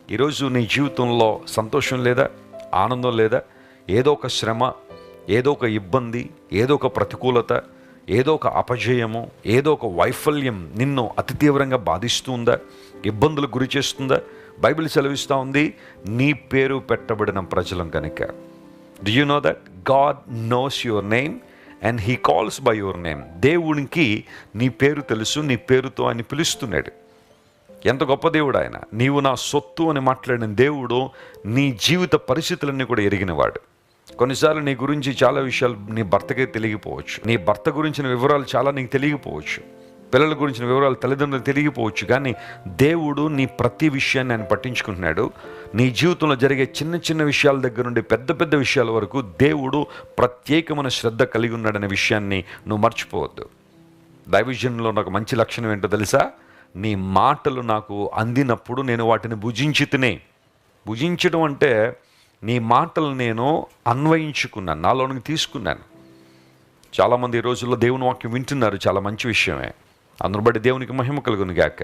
ఈరోజు నీ జీవితంలో సంతోషం లేదా, ఆనందం లేదా? ఏదో ఒక శ్రమ, ఏదో ఒక ఇబ్బంది, ఏదో ఒక ప్రతికూలత, ఏదో ఒక అపజయము, ఏదో ఒక వైఫల్యం నిన్ను అతి తీవ్రంగా బాధిస్తుందా, ఇబ్బందులకు గురి చేస్తుందా? బైబిల్ సెలవిస్తూ ఉంది, నీ పేరు పెట్టబడిన ప్రజలం కనుక. Do you know that God knows your name and he calls by your name. దేవునికి నీ పేరు తెలుసు, నీ పేరుతో ఆయన పిలుస్తున్నాడు. ఎంత గొప్ప దేవుడు ఆయన! నీవు నా సొత్తు అని మాట్లాడిన దేవుడు నీ జీవిత పరిస్థితులన్నీ కూడా ఎరిగినవాడు. కొన్నిసార్లు నీ గురించి చాలా విషయాలు నీ భర్తకే తెలియకపోవచ్చు, నీ భర్త గురించిన వివరాలు చాలా నీకు తెలియకపోవచ్చు, పిల్లల గురించిన వివరాలు తల్లిదండ్రులకు తెలియకపోవచ్చు, కానీ దేవుడు నీ ప్రతి విషయాన్ని ఆయన పట్టించుకుంటున్నాడు. నీ జీవితంలో జరిగే చిన్న చిన్న విషయాల దగ్గర నుండి పెద్ద పెద్ద విషయాల వరకు దేవుడు ప్రత్యేకమైన శ్రద్ధ కలిగి ఉన్నాడనే విషయాన్ని నువ్వు మర్చిపోవద్దు. దైవజనులో నాకు మంచి లక్షణం ఏంటో తెలుసా? నీ మాటలు నాకు అందినప్పుడు నేను వాటిని భుజించితినే. భుజించడం అంటే నీ మాటలు నేను అన్వయించుకున్నాను, నాలోనికి తీసుకున్నాను. చాలామంది ఈ రోజుల్లో దేవుని వాక్యం వింటున్నారు, చాలా మంచి విషయమే. అందును బట్టి దేవునికి మహిమ కలుగును గాక.